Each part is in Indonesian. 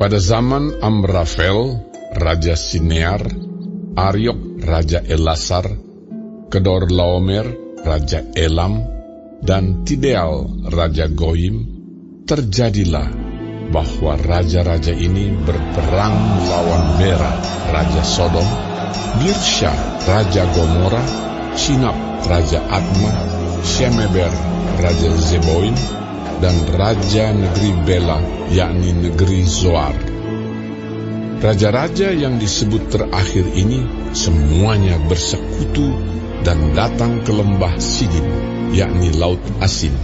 Pada zaman Amrafel, Raja Sinear, Ariok, Raja Elasar, Kedorlaomer, Raja Elam, dan Tideal, Raja Goyim, terjadilah bahwa raja-raja ini berperang melawan Bera, Raja Sodom, Birsha, Raja Gomora, Shinab, Raja Adma, Shemeber, Raja Zeboim, dan Raja negeri Bela, yakni negeri Zoar. Raja-raja yang disebut terakhir ini semuanya bersekutu dan datang ke lembah Sidim, yakni Laut Asin.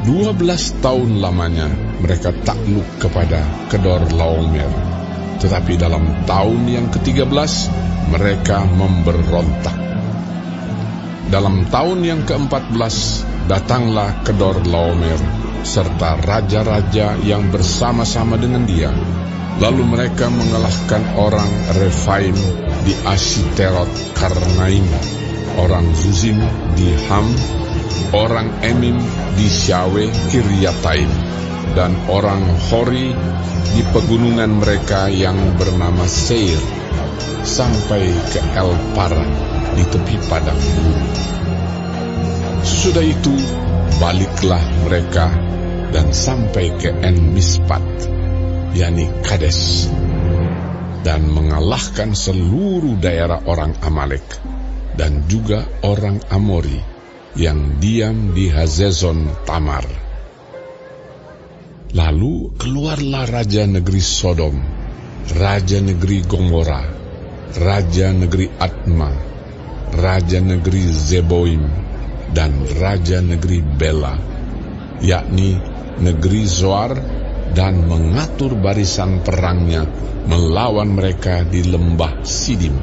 12 tahun lamanya mereka takluk kepada Kedorlaomer, tetapi dalam tahun yang ke-13 mereka memberontak. Dalam tahun yang ke-14 datanglah Kedorlaomer serta raja-raja yang bersama-sama dengan dia. Lalu mereka mengalahkan orang Refaim di Ashiterot Karnaim, orang Zuzim di Ham, orang Emim di Syawe Kiryataim, dan orang Hori di pegunungan mereka yang bernama Seir, sampai ke El Paran di tepi padang gurun. Sesudah itu baliklah mereka dan sampai ke En Mispat, yakni Kades, dan mengalahkan seluruh daerah orang Amalek dan juga orang Amori yang diam di Hazezon Tamar. Lalu keluarlah raja negeri Sodom, raja negeri Gomora, raja negeri Adma, raja negeri Zeboim, dan raja negeri Bela, yakni negeri Zoar, dan mengatur barisan perangnya melawan mereka di lembah Sidim,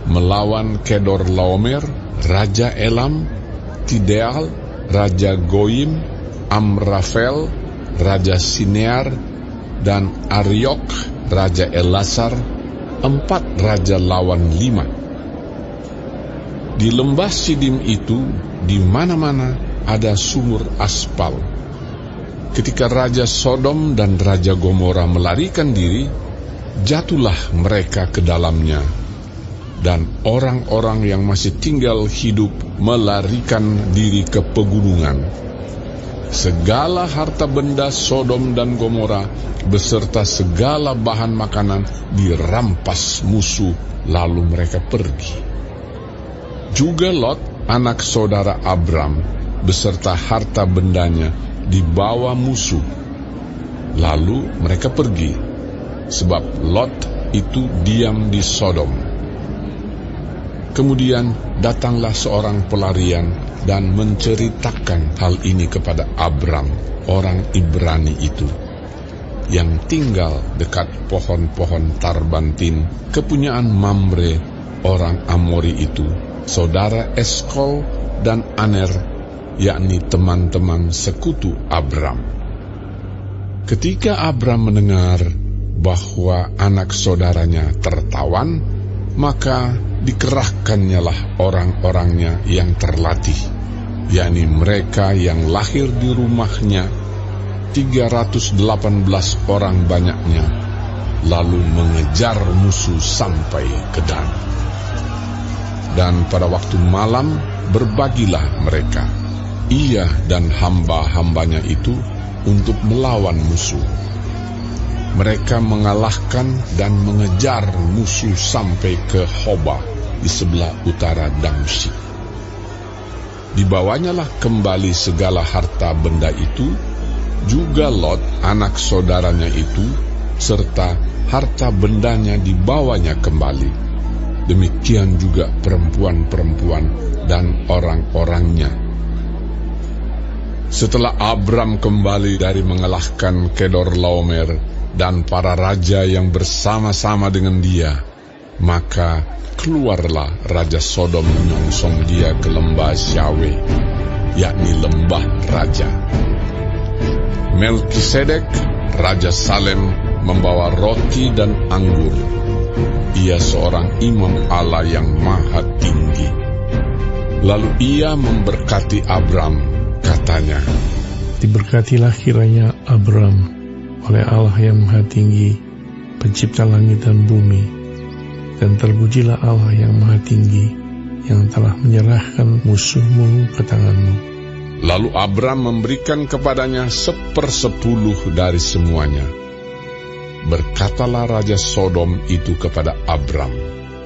melawan Kedorlaomer, Raja Elam, Tideal, Raja Goyim, Amrafel, Raja Sinear, dan Ariok, Raja Elasar, 4 raja lawan 5. Di lembah Sidim itu, di mana-mana ada sumur aspal. Ketika Raja Sodom dan Raja Gomora melarikan diri, jatuhlah mereka ke dalamnya, dan orang-orang yang masih tinggal hidup melarikan diri ke pegunungan. Segala harta benda Sodom dan Gomora beserta segala bahan makanan dirampas musuh, lalu mereka pergi. Juga Lot, anak saudara Abram, beserta harta bendanya dibawa musuh, lalu mereka pergi, sebab Lot itu diam di Sodom. Kemudian datanglah seorang pelarian dan menceritakan hal ini kepada Abram, orang Ibrani itu, yang tinggal dekat pohon-pohon Tarbantin, kepunyaan Mamre, orang Amori itu, saudara Eskol dan Aner, yakni teman-teman sekutu Abram. Ketika Abram mendengar bahwa anak saudaranya tertawan, maka dikerahkannyalah orang-orangnya yang terlatih, yakni mereka yang lahir di rumahnya, 318 orang banyaknya, lalu mengejar musuh sampai ke Dan. Dan pada waktu malam berbagilah mereka, ia dan hamba-hambanya itu, untuk melawan musuh. Mereka mengalahkan dan mengejar musuh sampai ke Hoba di sebelah utara Damsyik. Dibawanyalah kembali segala harta benda itu, juga Lot anak saudaranya itu, serta harta bendanya dibawanya kembali. Demikian juga perempuan-perempuan dan orang-orangnya. Setelah Abram kembali dari mengalahkan Kedorlaomer dan para raja yang bersama-sama dengan dia, maka keluarlah Raja Sodom menyongsong dia ke lembah Syawe, yakni lembah raja. Melkisedek, Raja Salem, membawa roti dan anggur. Ia seorang imam Allah yang maha tinggi. Lalu ia memberkati Abram, katanya, "Diberkatilah kiranya Abram, oleh Allah yang Maha Tinggi, pencipta langit dan bumi, dan terpujilah Allah yang Maha Tinggi, yang telah menyerahkan musuhmu ke tanganmu. Lalu Abram memberikan kepadanya 1/10 dari semuanya. Berkatalah Raja Sodom itu kepada Abram,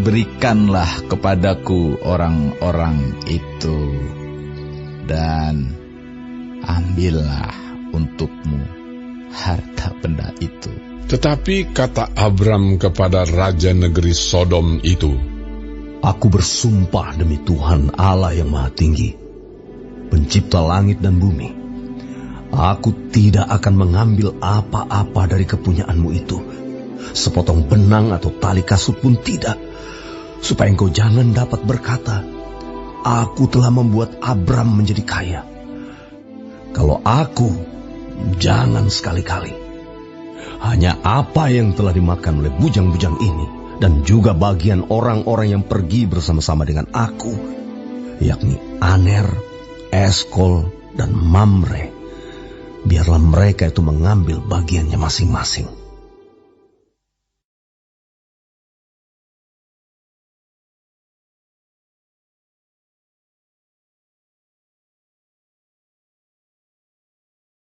"Berikanlah kepadaku orang-orang itu, dan ambillah untukmu harta benda itu." Tetapi kata Abram kepada Raja negeri Sodom itu, "Aku bersumpah demi Tuhan Allah yang Maha Tinggi, pencipta langit dan bumi, aku tidak akan mengambil apa-apa dari kepunyaanmu itu, sepotong benang atau tali kasut pun tidak, supaya engkau jangan dapat berkata, aku telah membuat Abram menjadi kaya. Kalau aku, jangan sekali-kali. Hanya apa yang telah dimakan oleh bujang-bujang ini, dan juga bagian orang-orang yang pergi bersama-sama dengan aku, yakni Aner, Eskol, dan Mamre, biarlah mereka itu mengambil bagiannya masing-masing."